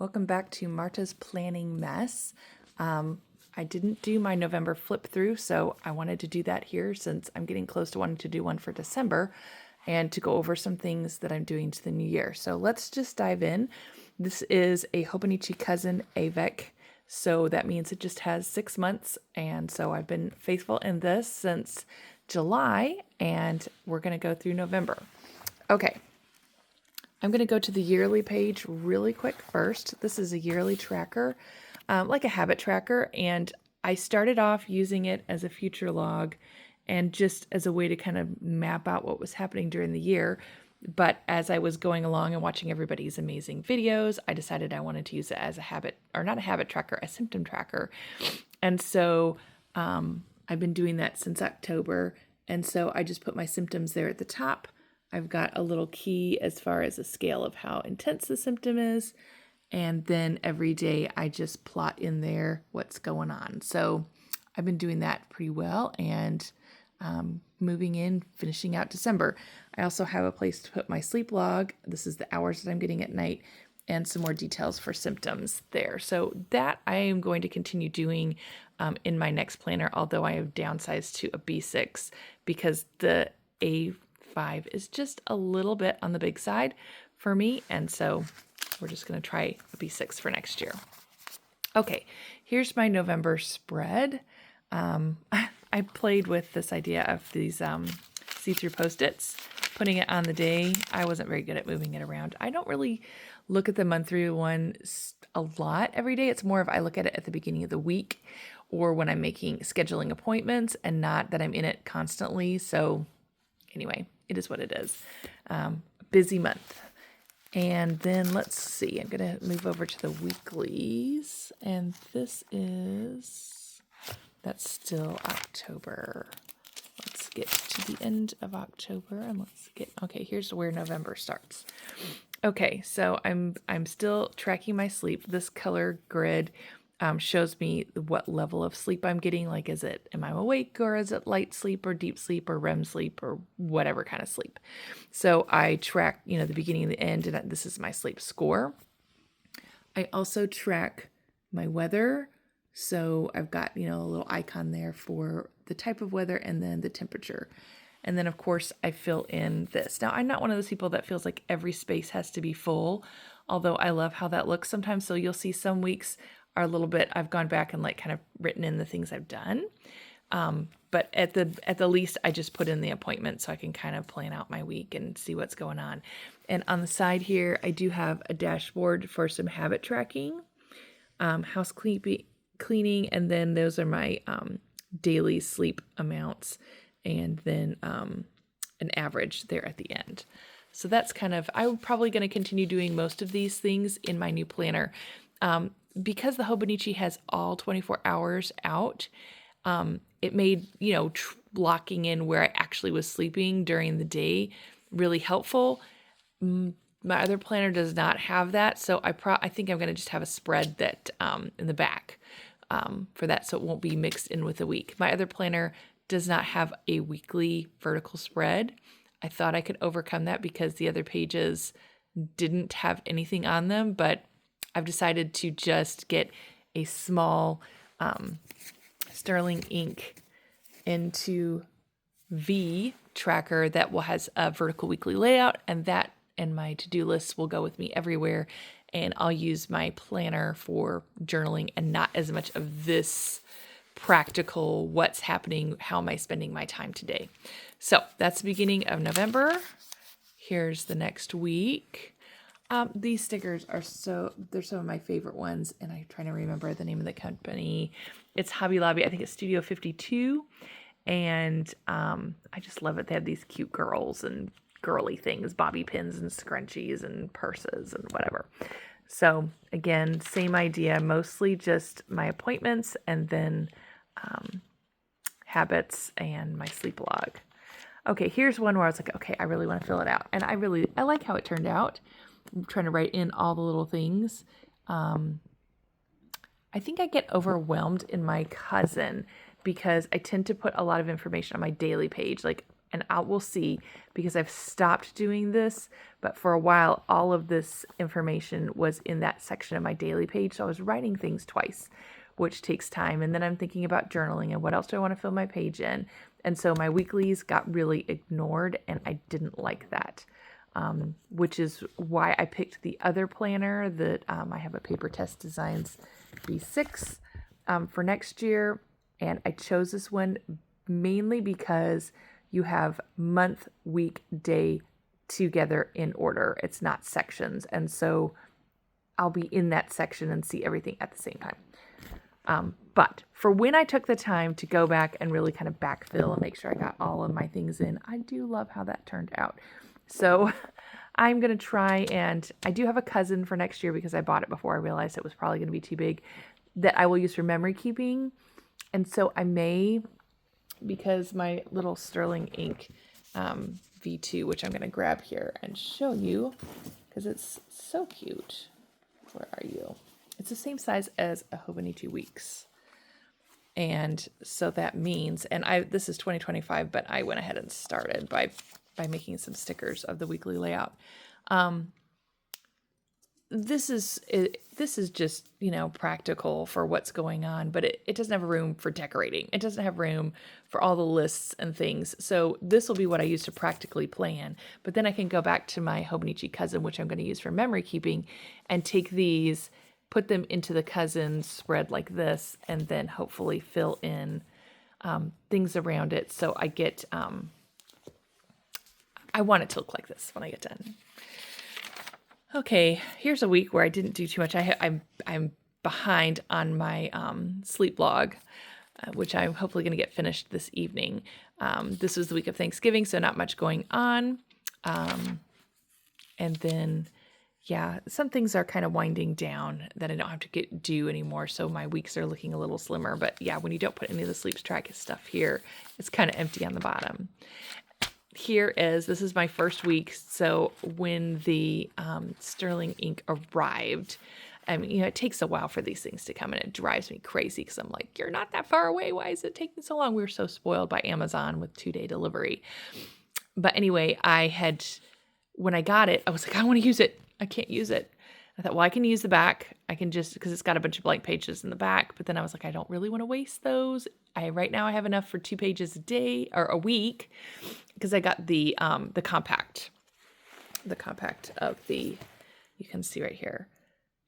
Welcome back to Marta's Planning Mess. I didn't do my November flip through, so I wanted to do that here since I'm getting close to wanting to do one for December and to go over some things that I'm doing to the new year. So let's just dive in. This is a Hobonichi Cousin Avec, so that means it just has 6 months, and so I've been faithful in this since July, and we're going to go through November. Okay. I'm going to go to the yearly page really quick first. This is a yearly tracker, like a habit tracker, and I started off using it as a future log and just as a way to kind of map out what was happening during the year. But as I was going along and watching everybody's amazing videos, I decided I wanted to use it as a habit, or not a habit tracker, a symptom tracker. And so I've been doing that since October. And so I just put my symptoms there at the top. I've got a little key as far as a scale of how intense the symptom is. And then every day I just plot in there what's going on. So I've been doing that pretty well and moving in, finishing out December. I also have a place to put my sleep log. This is the hours that I'm getting at night and some more details for symptoms there. So that I am going to continue doing in my next planner, although I have downsized to a B6 because the A5 is just a little bit on the big side for me. And so we're just going to try a B6 for next year. Okay, here's my November spread. I played with this idea of these see-through Post-its, putting it on the day. I wasn't very good at moving it around. I don't really look at the monthly one a lot every day. It's more of I look at it at the beginning of the week or when I'm scheduling appointments and not that I'm in it constantly. So anyway, it is what it is. Busy month. And then let's see, I'm going to move over to the weeklies. And that's still October. Let's get to the end of October and okay, here's where November starts. Okay, so I'm still tracking my sleep. This color grid shows me what level of sleep I'm getting. Like, am I awake, or is it light sleep or deep sleep or REM sleep or whatever kind of sleep? So I track, the beginning and the end, and this is my sleep score. I also track my weather. So I've got, a little icon there for the type of weather and then the temperature. And then, of course, I fill in this. Now, I'm not one of those people that feels like every space has to be full, although I love how that looks sometimes. So you'll see some weeks are a little bit, I've gone back and kind of written in the things I've done. But at the least, I just put in the appointment so I can kind of plan out my week and see what's going on. And on the side here, I do have a dashboard for some habit tracking, house cleaning, and then those are my daily sleep amounts, and then an average there at the end. So that's I'm probably going to continue doing most of these things in my new planner. Because the Hobonichi has all 24 hours out, it made, blocking in where I actually was sleeping during the day really helpful. My other planner does not have that, so I think I'm going to just have a spread that in the back for that, so it won't be mixed in with the week. My other planner does not have a weekly vertical spread. I thought I could overcome that because the other pages didn't have anything on them, but I've decided to just get a small Sterling ink into V tracker that has a vertical weekly layout, and that and my to-do lists will go with me everywhere. And I'll use my planner for journaling and not as much of this practical what's happening, how am I spending my time today. So that's the beginning of November. Here's the next week. These stickers they're some of my favorite ones, and I'm trying to remember the name of the company. It's Hobby Lobby. I think it's Studio 52, and I just love it. They have these cute girls and girly things, bobby pins and scrunchies and purses and whatever. So again, same idea, mostly just my appointments and then habits and my sleep log. Okay, here's one where I was like, okay, I really want to fill it out. And I like how it turned out. I'm trying to write in all the little things. I think I get overwhelmed in my cousin because I tend to put a lot of information on my daily page. Like and we'll see, because I've stopped doing this, but for a while, all of this information was in that section of my daily page. So I was writing things twice, which takes time. And then I'm thinking about journaling and what else do I want to fill my page in? And so my weeklies got really ignored, and I didn't like that, which is why I picked the other planner that I have a Paper Test Designs B6 for next year. And I chose this one mainly because you have month, week, day together in order. It's not sections. And so I'll be in that section and see everything at the same time. But for when I took the time to go back and really kind of backfill and make sure I got all of my things in, I do love how that turned out. So I'm going to try, and I do have a cousin for next year because I bought it before I realized it was probably going to be too big, that I will use for memory keeping. And so I may, because my little sterling ink V2, which I'm going to grab here and show you because it's so cute. Where are you? It's the same size as a Hobonichi Weeks. And so that means, and this is 2025, but I went ahead and started by making some stickers of the weekly layout. This is just, practical for what's going on, but it doesn't have room for decorating. It doesn't have room for all the lists and things. So this will be what I use to practically plan. But then I can go back to my Hobonichi Cousin, which I'm going to use for memory keeping, and take these, put them into the Cousin spread like this, and then hopefully fill in things around it. So I get, I want it to look like this when I get done. Okay, here's a week where I didn't do too much. I'm behind on my sleep log, which I'm hopefully going to get finished this evening. This was the week of Thanksgiving, so not much going on. And then, yeah, some things are kind of winding down that I don't have to do anymore, so my weeks are looking a little slimmer. But yeah, when you don't put any of the sleep track stuff here, it's kind of empty on the bottom. This is my first week. So when the sterling ink arrived, I mean, it takes a while for these things to come, and it drives me crazy because I'm like, you're not that far away. Why is it taking so long? We were so spoiled by Amazon with 2-day delivery. But anyway, when I got it, I was like, I want to use it. I can't use it. I thought, well, I can use the back. I can just, because it's got a bunch of blank pages in the back. But then I was like, I don't really want to waste those. Right now I have enough for 2 pages a day or a week, because I got the compact of the, you can see right here,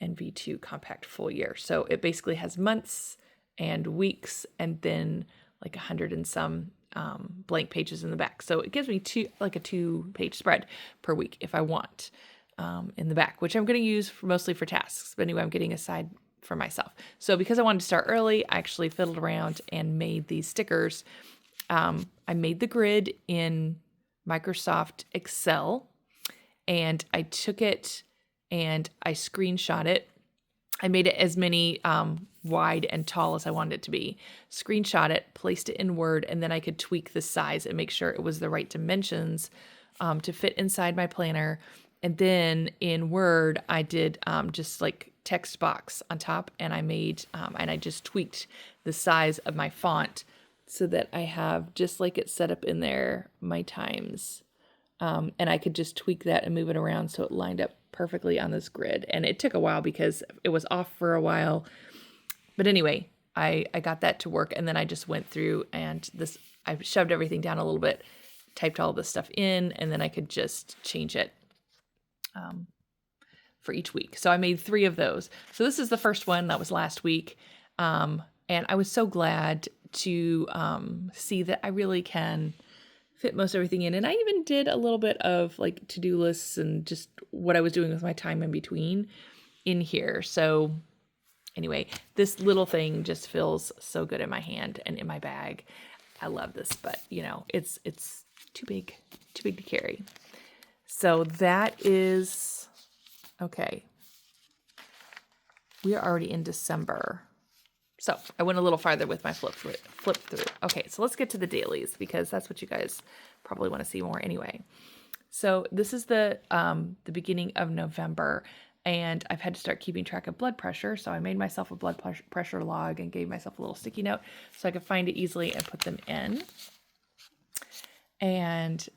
NV2 compact full year. So it basically has months and weeks, and then like 100 and some blank pages in the back. So it gives me a 2-page spread per week if I want. In the back, which I'm going to use mostly for tasks. But anyway, I'm getting a side for myself. So because I wanted to start early, I actually fiddled around and made these stickers. I made the grid in Microsoft Excel, and I took it and I screenshot it. I made it as many wide and tall as I wanted it to be. Screenshot it, placed it in Word, and then I could tweak the size and make sure it was the right dimensions to fit inside my planner. And then in Word, I did just like text box on top, and I made, and I just tweaked the size of my font so that I have, just like it's set up in there, my times. And I could just tweak that and move it around so it lined up perfectly on this grid. And it took a while because it was off for a while. But anyway, I got that to work, and then I just went through and I shoved everything down a little bit, typed all this stuff in, and then I could just change it for each week. So I made 3 of those. So this is the first one. That was last week. And I was so glad to see that I really can fit most everything in. And I even did a little bit of like to-do lists and just what I was doing with my time in between in here. So anyway, this little thing just feels so good in my hand and in my bag. I love this, but it's too big to carry. So that is, okay. We are already in December. So I went a little farther with my flip through. Okay, so let's get to the dailies, because that's what you guys probably want to see more anyway. So this is the beginning of November, and I've had to start keeping track of blood pressure. So I made myself a blood pressure log and gave myself a little sticky note so I could find it easily and put them in. And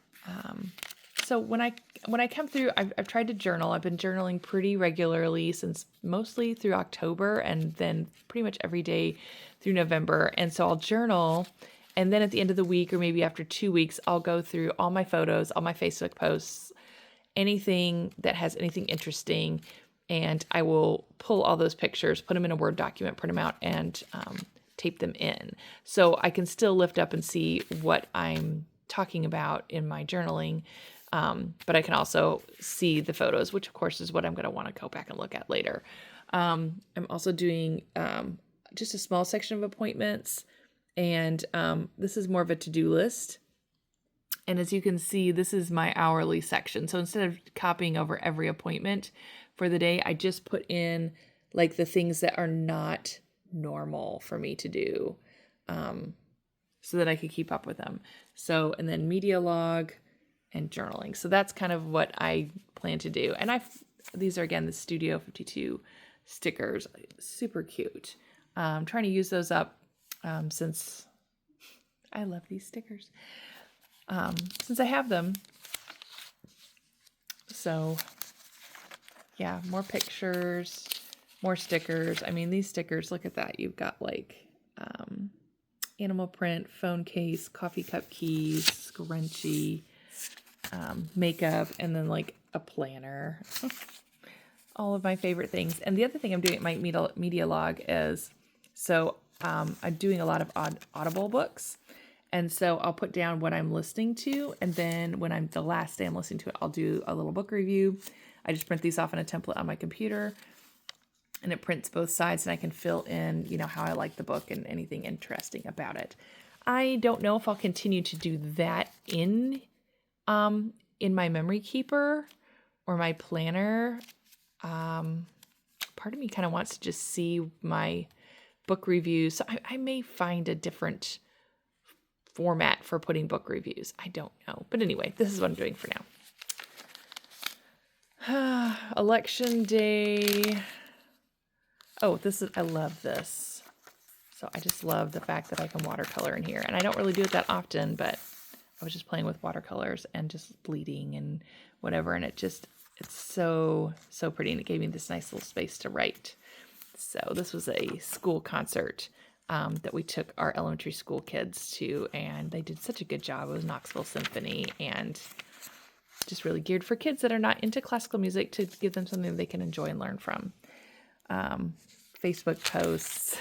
so when I come through, I've tried to journal. I've been journaling pretty regularly since mostly through October, and then pretty much every day through November. And so I'll journal, and then at the end of the week, or maybe after 2 weeks, I'll go through all my photos, all my Facebook posts, anything that has anything interesting, and I will pull all those pictures, put them in a Word document, print them out, and tape them in. So I can still lift up and see what I'm talking about in my journaling, but I can also see the photos, which of course is what I'm going to want to go back and look at later. I'm also doing just a small section of appointments, and this is more of a to-do list. And as you can see, this is my hourly section. So instead of copying over every appointment for the day, I just put in like the things that are not normal for me to do, so that I could keep up with them. So, and then media log and journaling. So that's kind of what I plan to do. And these are again, the Studio 52 stickers, super cute. I'm trying to use those up, since I love these stickers. Since I have them. So yeah, more pictures, more stickers. I mean, these stickers, look at that. You've got like, animal print, phone case, coffee cup keys, scrunchie, makeup, and then like a planner. All of my favorite things. And the other thing I'm doing at my media log is, so I'm doing a lot of Audible books. And so I'll put down what I'm listening to, and then when the last day I'm listening to it, I'll do a little book review. I just print these off in a template on my computer, and it prints both sides, and I can fill in, how I like the book and anything interesting about it. I don't know if I'll continue to do that in my memory keeper or my planner. Part of me kind of wants to just see my book reviews. So I may find a different format for putting book reviews. I don't know. But anyway, this is what I'm doing for now. Election day. Oh, I love this. So I just love the fact that I can watercolor in here. And I don't really do it that often, but I was just playing with watercolors and just bleeding and whatever. And it's so, so pretty. And it gave me this nice little space to write. So this was a school concert that we took our elementary school kids to, and they did such a good job. It was Knoxville Symphony, and just really geared for kids that are not into classical music, to give them something they can enjoy and learn from. Facebook posts,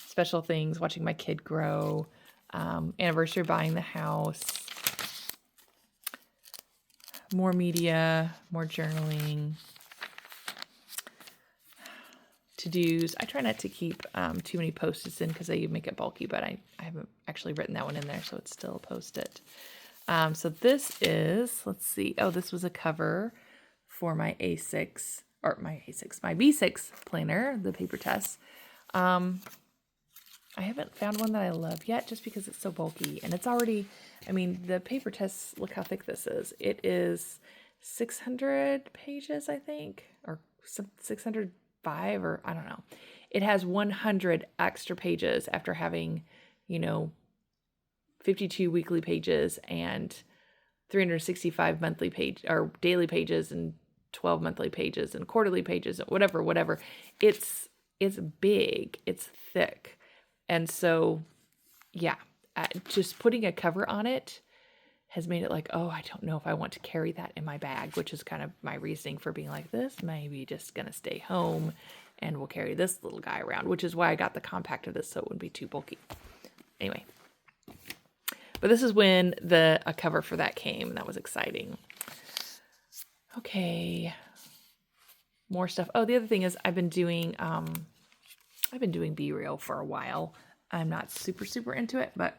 special things, watching my kid grow, anniversary buying the house, more media, more journaling, to-dos. I try not to keep too many post-its in because they make it bulky, but I haven't actually written that one in there, so it's still a post-it. So this is, let's see. Oh, this was a cover for my A6, or my B6 planner, the paper test. I haven't found one that I love yet, just because it's so bulky, and it's already, the paper test, look how thick this is. It is 600 pages, I think, or 605, or I don't know. It has 100 extra pages after having, 52 weekly pages and 365 monthly page or daily pages and 12 monthly pages and quarterly pages, whatever. It's big, it's thick. And so, yeah, just putting a cover on it has made it like, oh, I don't know if I want to carry that in my bag, which is kind of my reasoning for being like, this may be just going to stay home and we'll carry this little guy around, which is why I got the compact of this, so it wouldn't be too bulky. Anyway, but this is when a cover for that came, and that was exciting. Okay, more stuff. Oh, the other thing is I've been doing B-Reel for a while. I'm not super into it, but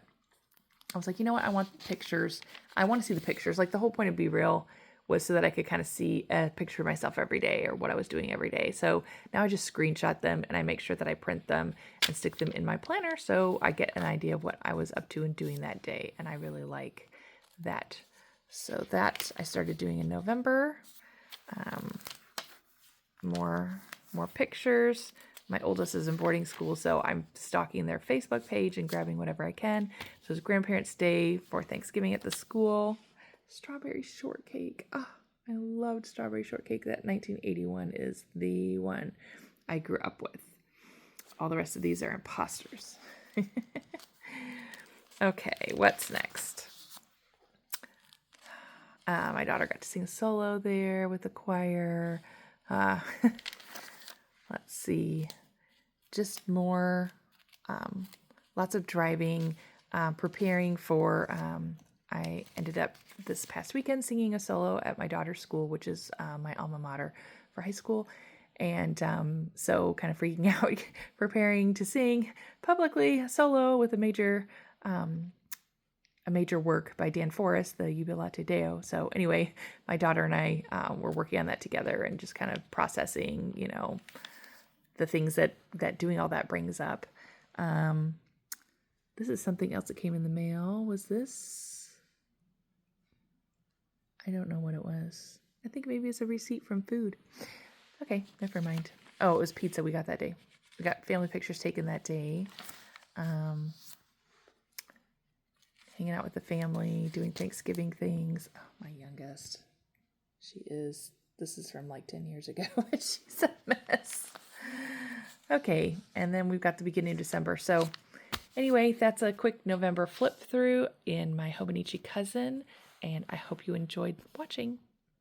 I was like, you know what? I want pictures. I want to see the pictures. Like, the whole point of B-Reel was so that I could kind of see a picture of myself every day, or what I was doing every day. So now I just screenshot them, and I make sure that I print them and stick them in my planner, so I get an idea of what I was up to and doing that day. And I really like that. So that I started doing in November. More pictures, My oldest is in boarding school, so I'm stalking their Facebook page and grabbing whatever I can. So it's Grandparents' Day for Thanksgiving at the school. Strawberry shortcake. Oh, I loved strawberry shortcake. That 1981 is the one I grew up with. All the rest of these are imposters. Okay, what's next? My daughter got to sing solo there with the choir. Let's see. Just more, lots of driving, preparing for, I ended up this past weekend singing a solo at my daughter's school, which is my alma mater for high school. And so kind of freaking out, preparing to sing publicly a solo with a major work by Dan Forrest, the Jubilate Deo. So anyway, my daughter and I were working on that together and just kind of processing, the things that doing all that brings up. This is something else that came in the mail. Was this? I don't know what it was. I think maybe it's a receipt from food. Okay, never mind. Oh, it was pizza we got that day. We got family pictures taken that day. Hanging out with the family, doing Thanksgiving things. Oh, my youngest. This is from like 10 years ago. She's a mess. Okay, and then we've got the beginning of December. So anyway, that's a quick November flip through in my Hobonichi Cousin, and I hope you enjoyed watching.